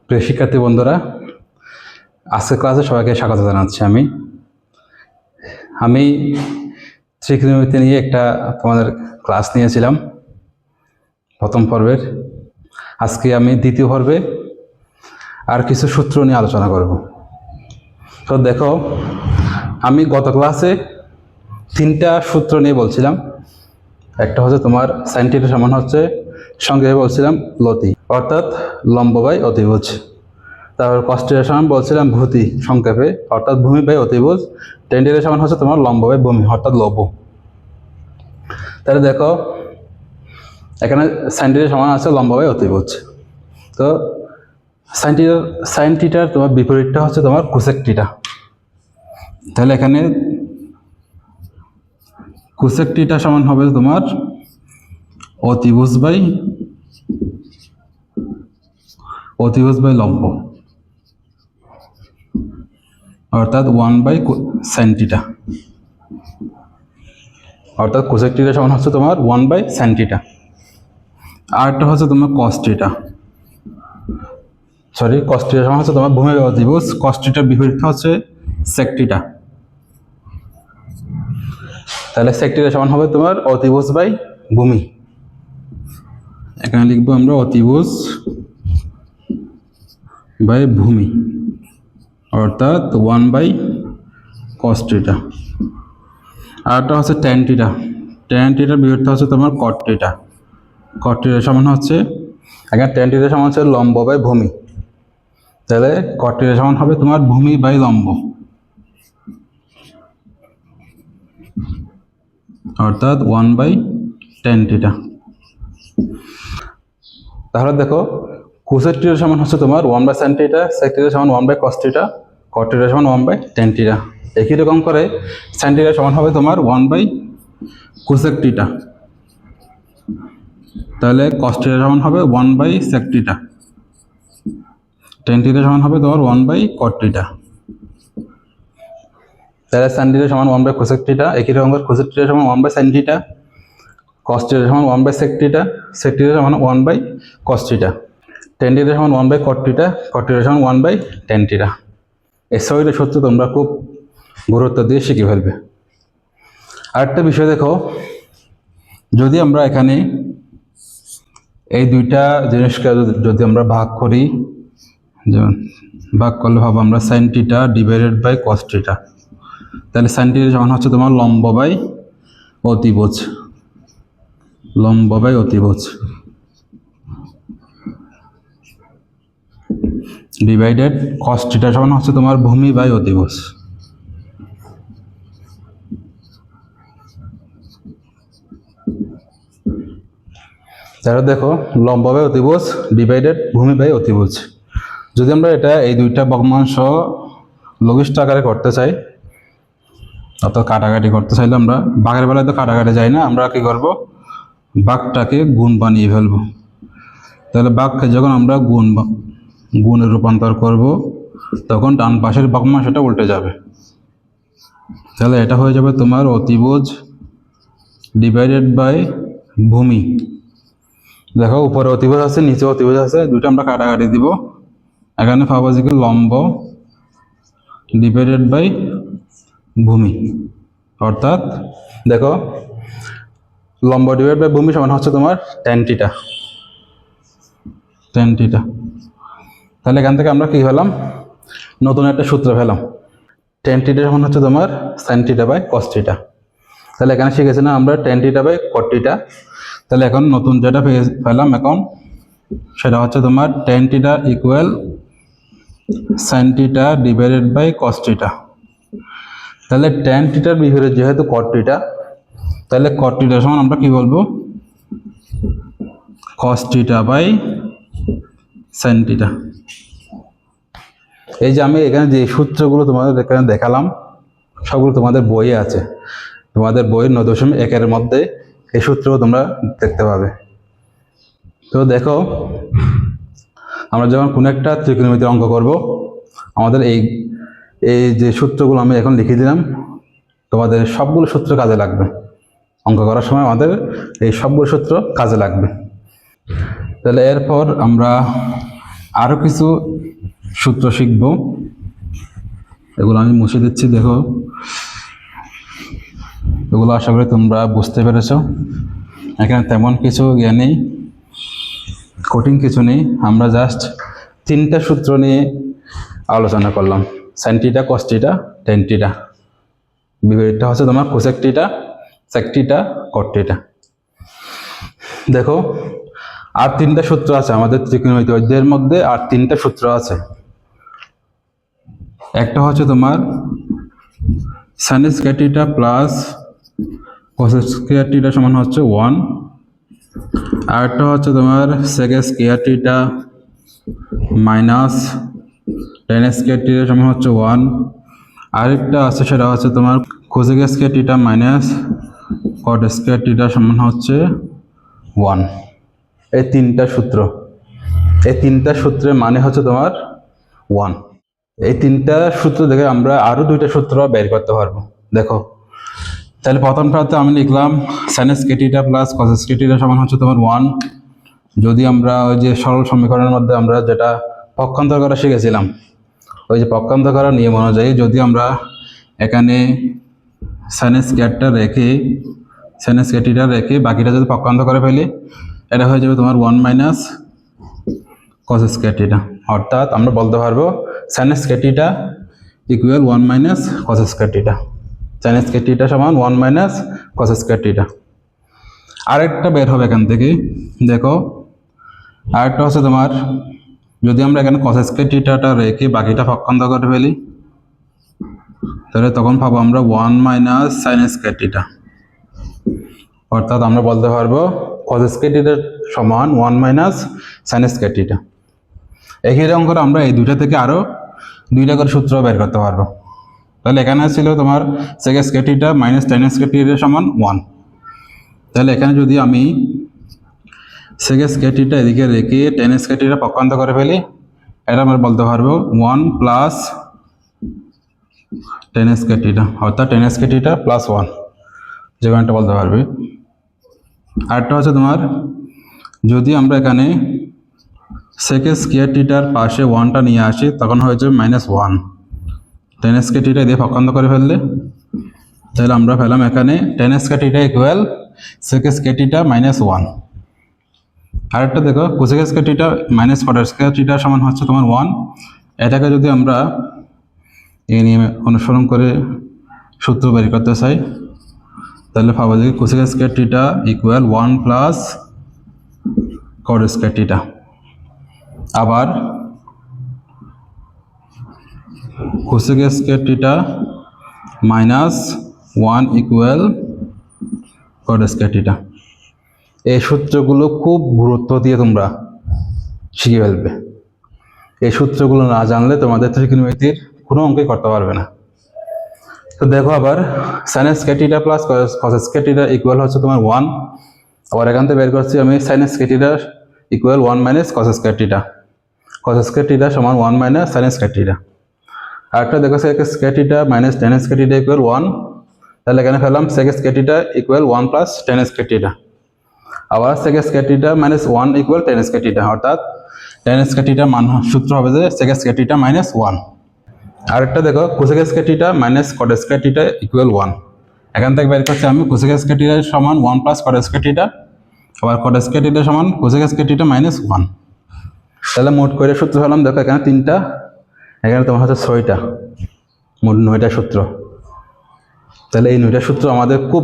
প্রিয় শিক্ষার্থী বন্ধুরা, আজকের ক্লাসে সবাইকে স্বাগত জানাচ্ছি। আমি ত্রিকোণমিতি নিয়ে একটা তোমাদের ক্লাস নিয়েছিলাম প্রথম পর্বের। আজকে আমি দ্বিতীয় পর্বে আর কিছু সূত্র নিয়ে আলোচনা করব। তো দেখো, আমি গত ক্লাসে তিনটা সূত্র নিয়ে বলছিলাম। একটা হচ্ছে তোমার সাইন থিটা সমান হচ্ছে সংক্ষেপে বলছিলাম লতি, অর্থাৎ লম্ব বাই অতিভুজ। তারপর কস থিটা সমান বলছিলাম ভূতি, সংক্ষেপে অর্থাৎ ভূমি বাই অতিভুজ। টেন থিটা সমান হচ্ছে তোমার লম্ব বাই ভূমি, অর্থাৎ লব। তাহলে দেখো, এখানে সাইন থিটা সমান আছে লম্ব বাই অতিভুজ। তো সাইন থিটার তোমার বিপরীতটা হচ্ছে তোমার কোসেক থিটা। তাহলে এখানে কোসেক থিটা সমান হবে তোমার অতিভুজ বাই লম্ব, অর্থাৎ 1/sin থিটা। অর্থাৎ কোসেক থিটা সমান হচ্ছে তোমার 1/sin থিটা। আরেকটা হচ্ছে তোমার কস থিটা, কস থিটা সমান হচ্ছে তোমার ভূমি বাই অতিভুজ। কস থিটার বিপরীত হচ্ছে সেক থিটা। তাহলে সেক থিটা সমান হবে তোমার অতিভুজ বাই ভূমি। এখানে লিখবো আমরা অতিভুজ বাই ভূমি, অর্থাৎ 1/cos থিটা। আরেকটা হচ্ছে ট্যান থিটা। ট্যান থিটার বিপরীত হচ্ছে তোমার কট থিটা। কট থিটা সমান হচ্ছে, এখানে ট্যান থিটা সমান হচ্ছে লম্ব বাই ভূমি। তাহলে কট থিটা সমান হবে তোমার ভূমি বাই লম্ব, অর্থাৎ 1/tan থিটা। তাহলে দেখো, কোসেক থিটা সমান হচ্ছে তোমার 1/sin থিটা, সেক থিটা সমান 1/cos থিটা, কট থিটা সমান 1/tan থিটা। একই রকম করে সাইন থিটা সমান হবে তোমার 1/cosec থিটা। তাহলে cos থিটা সমান হবে 1/sec থিটা। tan থিটা সমান হবে তোমার 1/cot থিটা। তাহলে সাইন থিটা সমান 1/cosec থিটা। একই রকম করে cosec থিটা সমান 1/sin থিটা, cos থিটা সমান 1/sec থিটা, sec থিটা সমান 1/cos থিটা, tan থিটা সমান 1/cot থিটা, cot থিটা সমান 1/tan থিটা। এই ছয়টা সূত্র তোমরা খুব গুরুত্ব দিয়ে শিখে ফেলবে। আরেকটা বিষয় দেখো, যদি আমরা এখানে এই দুইটা জিনিসকে যদি আমরা ভাগ করি, যেমন ভাগ করলে ভাবো আমরা sine theta divided by cos theta. তাহলে সাইন থিটা সমান হচ্ছে তোমার লম্ব বাই অতিভুজ, লম্ব বাই অতিভুজ ডিভাইডেড কস থিটা সমান হচ্ছে তোমার ভূমি বাই অতিভুজ। তাহলে দেখো, লম্ব বাই অতিভুজ ডিভাইডেড ভূমি বাই অতিভুজ। যদি আমরা এটা এই দুইটা ভগ্নাংশ লঘিষ্ঠ আকারে করতে চাই, অর্থাৎ কাটাকাটি করতে চাইলে আমরা ভাগের বেলায় তো কাটাকাটি যাই না, আমরা কি করব, ভাগটাকে গুণ বানিয়ে ফেলবো। তাহলে ভাগকে যখন আমরা গুণে রূপান্তর করব, তখন ডান পাশের ভগ্নাংশটা উল্টে যাবে। তাহলে এটা হয়ে যাবে তোমার অতিভুজ ডিভাইডেড বাই ভূমি। দেখো, উপরে অতিভুজ আছে, নিচে অতিভুজ আছে, দুটো আমরা কাটাকাটি দিব। এখানে পাবো যে লম্ব ডিভাইডেড বাই ভূমি, অর্থাৎ দেখো লম্ব ডিভাইড বাই ভূমি সমান হচ্ছে তোমার ট্যান থিটা। তাহলে এখান থেকে আমরা কি পেলাম, নতুন একটা সূত্র পেলাম। ট্যান থিটা সমান হচ্ছে তোমার sine theta by cos theta. তাহলে এখানে শিখেছি না আমরা tan theta by cot theta. তাহলে এখন নতুন যেটা পেলাম এখন, সেটা হচ্ছে তোমার tan theta equal sine theta divided by cos theta. তাহলে ট্যান থিটার বিপরীত যেহেতু কট থিটা, তাহলে কট থিটা সমান আমরা কি বলবো, cos theta by sine theta. এই যে আমি এখানে যে সূত্রগুলো তোমাদের এখানে দেখালাম, সবগুলো তোমাদের বইয়ে আছে। তোমাদের বইয়ের 9.1 মধ্যে এই সূত্র তোমরা দেখতে পাবে। তো দেখো, আমরা যখন কোনো একটা ত্রিকোণমিতির অঙ্ক করব, আমাদের এই যে সূত্রগুলো আমি এখন লিখে দিলাম, তোমাদের সবগুলো সূত্র কাজে লাগবে। অঙ্ক করার সময় আমাদের এই সবগুলো সূত্র কাজে লাগবে। তাহলে এরপর আমরা আরও কিছু সূত্র শিখব, এগুলো আমি মুছে দিচ্ছি। দেখো, এগুলো আশা করি তোমরা বুঝতে পেরেছ। এখানে তেমন কিছু ইয়ে নেই, কঠিন কিছু নেই। আমরা জাস্ট 3টা সূত্র নিয়ে আলোচনা করলাম, sine theta, cos theta, tan theta. বিপরীতটা হচ্ছে তোমার cosec theta, sec theta, cot theta. দেখো, আর 3টা সূত্র আছে আমাদের ত্রিকোণমিতি অধ্যায়ের মধ্যে। আর 3টা সূত্র আছে। একটা হচ্ছে তোমার sine square theta plus cos square theta সমান হচ্ছে 1। আর একটা হচ্ছে তোমার sec square theta minus tan square theta সমান হচ্ছে 1। আরেকটা আছে, সেটা হচ্ছে তোমার cosec square theta minus cot square theta সমান হচ্ছে 1। এই 3টা সূত্র, এই 3টা সূত্রের মানে হচ্ছে তোমার 1। এই 3টা সূত্র দেখে আমরা আরো 2টা সূত্র বের করতে পারবো। দেখো, তাহলে প্রথমটাতে আমি লিখলাম sign square theta plus cos square theta সমান হচ্ছে তোমার 1। যদি আমরা ওই যে সরল সমীকরণের মধ্যে আমরা যেটা পক্ষান্তর করা শিখেছিলাম, ওই যে পক্ষান্তর করার নিয়ম অনুযায়ী যদি আমরা এখানে সাইন স্কয়ারটা রেখে, সাইন স্কয়ার থিটা রেখে বাকিটা যদি পক্ষান্তর করে ফেলি, এটা হয়ে যাবে তোমার 1 মাইনাস কস স্কয়ার থিটা। অর্থাৎ আমরা বলতে পারবো sign square theta equal 1 minus cos square theta. Sign square theta সমান 1 মাইনাস কস স্কয়ার থিটা। আরেকটা বের হবে এখান থেকে। দেখো, আরেকটা হচ্ছে তোমার যদি আমরা এখানে কস স্কয়ার থিটাটা রেখে বাকিটা পক্ষান্তর করে ফেলি, তাহলে তখন পাবো আমরা 1 মাইনাস সাইন স্কয়ার থিটা। অর্থাৎ আমরা বলতে পারবো কস স্কয়ার থিটা সমান 1 মাইনাস সাইন স্কয়ার থিটা। একই রকম করে আমরা এই দুইটা থেকে আরো 2টা করে সূত্র বের করতে পারবো। তাহলে এখানে ছিল তোমার sec square theta minus tan square theta সমান 1। তাহলে এখানে যদি আমি সেক স্কয়ার থিটা এদিকে রেখে টেন স্কয়ার থিটা পক্ষান্তর করে ফেলি, এটা আমরা বলতে পারবো 1 প্লাস টেন স্কয়ার থিটা, অর্থাৎ টেন স্কয়ার থিটা প্লাস 1, যে কোনটা বলতে পারবে। আরেকটা হচ্ছে তোমার যদি আমরা এখানে সেক স্কয়ার থিটার পাশে 1টা নিয়ে আসি, তখন হয়ে যাবে মাইনাস 1। টেন স্কয়ার থিটা দিয়ে পক্ষান্তর করে ফেললে, তাহলে আমরা পেলাম এখানে tan square theta equal sec square theta minus 1। আরেকটা দেখো, cosec square theta minus cot square theta সমান হচ্ছে তোমার 1। এটাকে যদি আমরা এই নিয়মে অনুসরণ করে সূত্র বের করতে চাই, তাহলে পাবো যে cosec square theta equal 1 plus cot square theta. আবার cosec square theta minus 1 equal cot square theta. এই সূত্রগুলো খুব গুরুত্ব দিয়ে তোমরা শিখে ফেলবে। এই সূত্রগুলো না জানলে তোমাদের ত্রিকোণমিতির কোনো অঙ্কই করতে পারবে না। তো দেখো, আবার sine square theta plus cos square theta equal হচ্ছে তোমার 1। আবার এখান থেকে বের করছি আমি sine square theta equal 1 minus cos square theta. Cos square theta সমান 1 মাইনাস সাইন স্কয়ার থিটা। আরেকটা দেখো sec square theta minus tan square theta equal 1। তাহলে এখানে পেলাম sec square theta equal 1 plus tan square theta. আবার sec square theta minus 1 equal ten square theta. অর্থাৎ ten square theta মান সূত্র হবে যে সেক স্কয়ার থিটা মাইনাস 1। আরেকটা দেখো, cosec square theta minus cot square theta equal 1। এখান থেকে বের করছি আমি কোসেক স্কয়ার থিটা সমান 1 প্লাস কট স্কয়ার থিটা। আবার কট স্কয়ার থিটা সমান কোসেক স্কয়ার থিটা মাইনাস 1। তাহলে মোট করে সূত্র হলাম, দেখো এখানে 3টা, এখানে তোমার হচ্ছে 6টা, মোট 9টা সূত্র। তাহলে এই 9টা সূত্র আমাদের খুব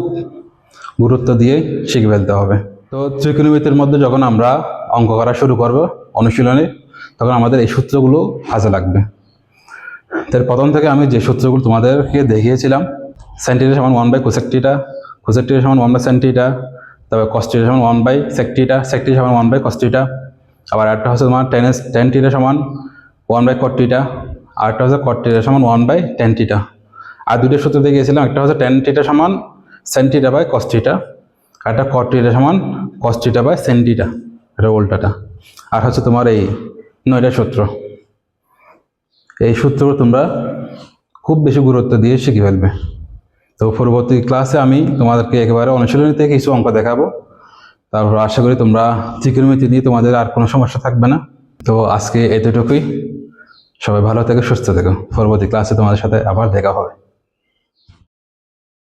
গুরুত্ব দিয়ে শিখে ফেলতে হবে। তো ত্রিকোণমিতির মধ্যে যখন আমরা অঙ্ক করা শুরু করব অনুশীলনে, তখন আমাদের এই সূত্রগুলো কাজে লাগবে। তার প্রথম থেকে আমি যে সূত্রগুলো তোমাদেরকে দেখিয়েছিলাম, সাইন থিটা সমান 1 by cosec theta, cosec theta সমান 1 বাই সাইন থিটা, তারপর কস থিটা সমান 1 by sec theta, sec theta সমান 1 বাই কস থিটা। আবার একটা হচ্ছে তোমার টেন থিটা সমান 1 বাই কট থিটা, আর একটা হচ্ছে কট থিটা সমান 1 বাই টেন থিটা। আর দুটো সূত্র দেখিয়েছিলাম, একটা হচ্ছে টেন থিটা সমান sine theta by cos theta, আর একটা কট থিটা সমান cos theta by sine theta, এটা উল্টাটা। আর হচ্ছে তোমার এই 9টা সূত্র। এই সূত্রগুলো তোমরা খুব বেশি গুরুত্ব দিয়ে শিখে ফেলবে। তো পরবর্তী ক্লাসে আমি তোমাদেরকে একেবারে অনুশীলনী থেকে কিছু অঙ্ক দেখাবো। তারপর আশা করি তোমরা ত্রিকোণমিতি নিয়ে তোমাদের আর কোনো সমস্যা থাকবে না। তো আজকে এতটুকুই। সবাই ভালো থেকো, সুস্থ থেকো। পরবর্তী ক্লাসে তোমাদের সাথে আবার দেখা হবে।